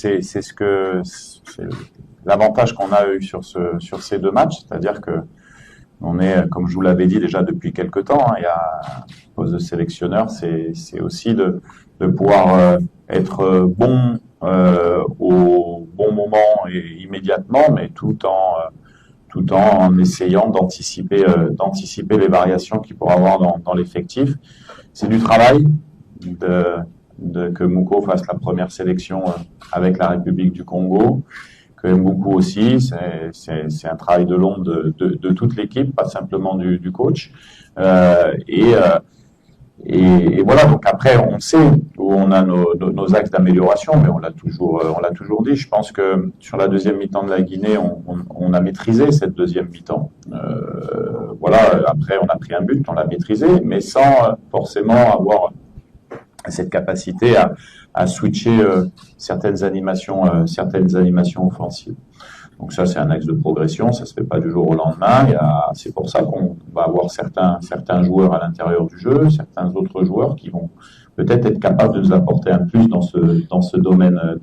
c'est l'avantage qu'on a eu sur ces deux matchs, c'est-à-dire que on est, comme je vous l'avais dit déjà depuis quelque temps, il y a un poste de sélectionneur, c'est aussi de pouvoir être bon au bon moment et immédiatement, mais tout en essayant d'anticiper les variations qu'il pourra avoir dans l'effectif. C'est du travail que Mouko fasse la première sélection avec la République du Congo, que Mboukou aussi. C'est un travail de long de toute l'équipe, pas simplement du coach. Et voilà, donc après, on sait où on a nos axes d'amélioration, mais on l'a toujours dit. Je pense que sur la deuxième mi-temps de la Guinée, on a maîtrisé cette deuxième mi-temps. Voilà, après, on a pris un but, on l'a maîtrisé, mais sans forcément avoir cette capacité à switcher certaines animations offensives. Donc ça, c'est un axe de progression, ça se fait pas du jour au lendemain. C'est pour ça qu'on va avoir certains joueurs à l'intérieur du jeu, certains autres joueurs qui vont peut-être être capables de nous apporter un plus dans ce domaine-là.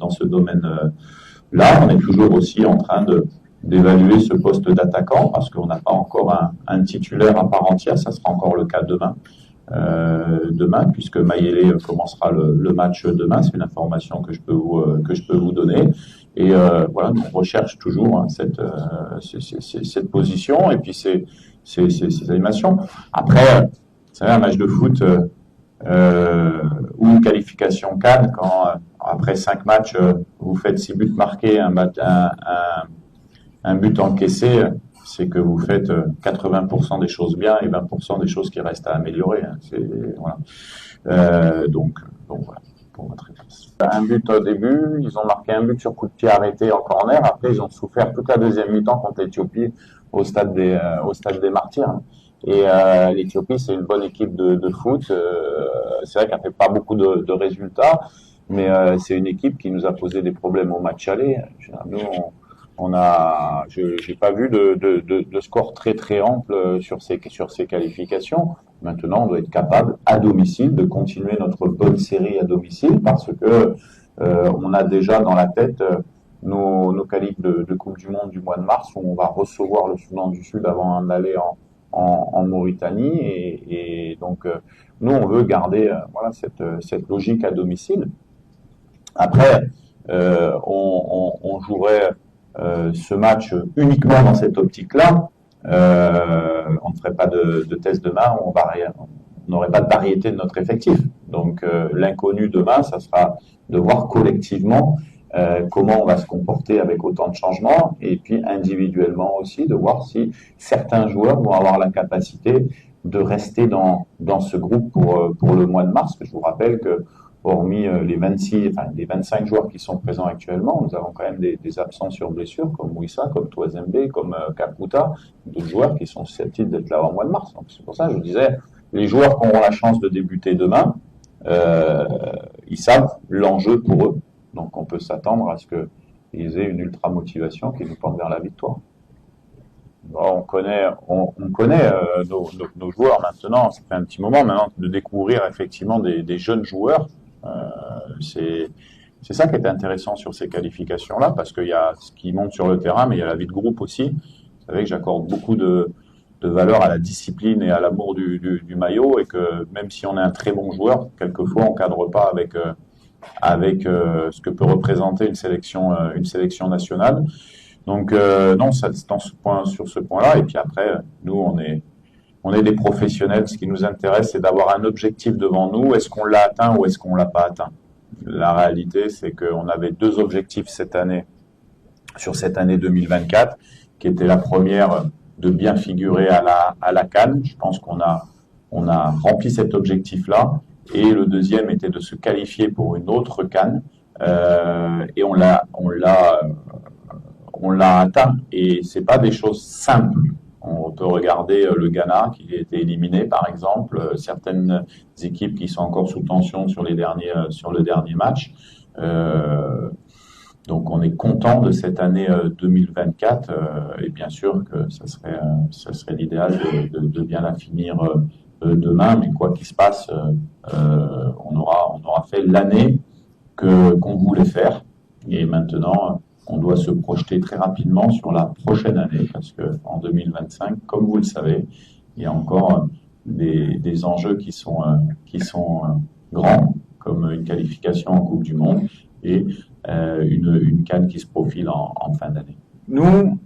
On est toujours aussi en train d'évaluer ce poste d'attaquant parce qu'on n'a pas encore un titulaire à part entière. Ça sera encore le cas demain, puisque Mayele commencera le match demain. C'est une information que je peux vous donner. Et voilà, on recherche toujours cette position et puis ces animations. Après, vous savez, un match de foot ou une qualification CAN, quand après 5 matchs, vous faites 6 buts marqués, un but encaissé, c'est que vous faites 80% des choses bien et 20% des choses qui restent à améliorer. Voilà. Donc voilà, pour votre réponse. Un but au début, ils ont marqué un but sur coup de pied arrêté en corner. Après, ils ont souffert toute la deuxième mi-temps contre l'Éthiopie au stade des Martyrs. Et l'Éthiopie, c'est une bonne équipe de foot. C'est vrai qu'elle fait pas beaucoup de résultats, mais c'est une équipe qui nous a posé des problèmes au match aller. Nous, j'ai pas vu de score très très ample sur ces qualifications. Maintenant, on doit être capable à domicile de continuer notre bonne série à domicile parce que on a déjà dans la tête nos qualifs de Coupe du Monde du mois de mars où on va recevoir le Soudan du Sud avant d'aller en Mauritanie et donc nous on veut garder voilà cette logique à domicile. Après, on jouerait ce match uniquement dans cette optique-là. On ne ferait pas de test demain, on n'aurait pas de variété de notre effectif. Donc l'inconnu demain, ça sera de voir collectivement comment on va se comporter avec autant de changements et puis individuellement aussi de voir si certains joueurs vont avoir la capacité de rester dans ce groupe pour le mois de mars. Je vous rappelle que hormis les 25 joueurs qui sont présents actuellement, nous avons quand même des absents sur blessure, comme Wissa, comme Touazembe, comme Kaputa, d'autres joueurs qui sont susceptibles d'être là au mois de mars. Donc c'est pour ça que je disais, les joueurs qui auront la chance de débuter demain, ils savent l'enjeu pour eux. Donc on peut s'attendre à ce qu'ils aient une ultra motivation qui nous porte vers la victoire. Bon, on connaît nos joueurs maintenant, ça fait un petit moment maintenant de découvrir effectivement des jeunes joueurs. C'est ça qui est intéressant sur ces qualifications-là, parce qu'il y a ce qui monte sur le terrain, mais il y a la vie de groupe aussi. Vous savez que j'accorde beaucoup de valeur à la discipline et à l'amour du maillot, et que même si on est un très bon joueur, quelquefois on cadre pas avec ce que peut représenter une sélection nationale. Donc non, ça sur ce point-là. Et puis après, nous on est des professionnels. Ce qui nous intéresse, c'est d'avoir un objectif devant nous. Est-ce qu'on l'a atteint ou est-ce qu'on l'a pas atteint? La réalité, c'est qu'on avait 2 objectifs sur cette année 2024, qui était la première de bien figurer à la CAN. Je pense qu'on a rempli cet objectif-là. Et le deuxième était de se qualifier pour une autre CAN. Et on l'a atteint. Et c'est pas des choses simples. On peut regarder le Ghana qui a été éliminé, par exemple, certaines équipes qui sont encore sous tension sur le dernier match. Donc on est content de cette année 2024 et bien sûr que ça serait l'idéal de bien la finir demain, mais quoi qu'il se passe, on aura fait l'année qu'on voulait faire. Et maintenant, on doit se projeter très rapidement sur la prochaine année, parce que en 2025, comme vous le savez, il y a encore des enjeux qui sont grands, comme une qualification en Coupe du Monde et une CAN qui se profile en fin d'année. Nous,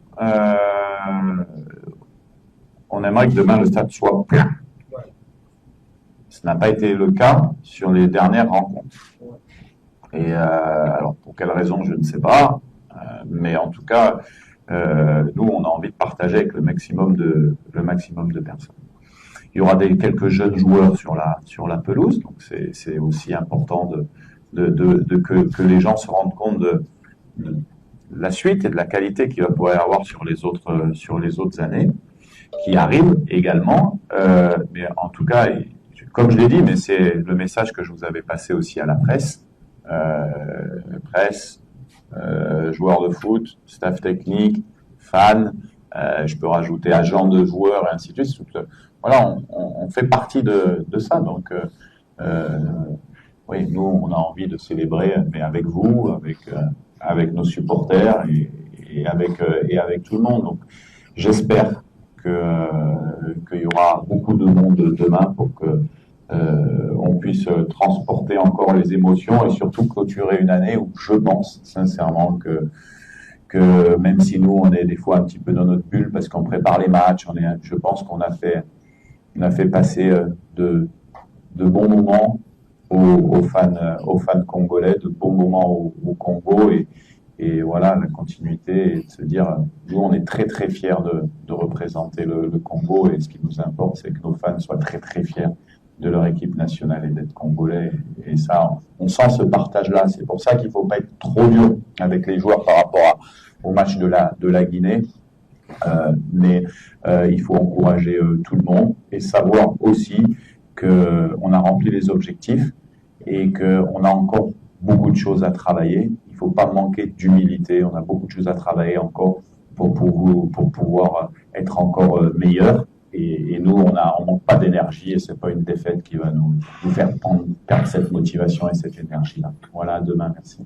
on aimerait que demain le stade soit plein. Ce n'a pas été le cas sur les dernières rencontres. Et alors, pour quelle raison, je ne sais pas. Mais en tout cas, nous, on a envie de partager avec le maximum de personnes. Il y aura quelques jeunes joueurs sur la pelouse, donc c'est aussi important que les gens se rendent compte de la suite et de la qualité qu'il va pouvoir y avoir sur les autres années qui arrivent également. Mais en tout cas, comme je l'ai dit, mais c'est le message que je vous avais passé aussi à la presse. Joueurs de foot, staff technique, fans, je peux rajouter agents de joueurs et ainsi de suite. Voilà, on fait partie de ça. Donc, oui, nous, on a envie de célébrer, mais avec vous, avec nos supporters et avec tout le monde. Donc, j'espère qu'il y aura beaucoup de monde demain pour que on puisse transporter encore les émotions et surtout clôturer une année où je pense sincèrement que même si nous on est des fois un petit peu dans notre bulle parce qu'on prépare les matchs, je pense qu'on a fait passer de bons moments aux fans congolais, de bons moments au Congo et voilà, la continuité et de se dire, nous on est très très fiers de représenter le Congo et ce qui nous importe c'est que nos fans soient très très fiers de leur équipe nationale et d'être congolais. Et ça, on sent ce partage-là. C'est pour ça qu'il ne faut pas être trop dur avec les joueurs par rapport au match de la Guinée. Mais il faut encourager tout le monde et savoir aussi qu'on a rempli les objectifs et qu'on a encore beaucoup de choses à travailler. Il ne faut pas manquer d'humilité. On a beaucoup de choses à travailler encore pour pouvoir être encore meilleur. Et nous, on manque pas d'énergie et c'est pas une défaite qui va nous faire perdre cette motivation et cette énergie-là. Voilà, à demain, merci.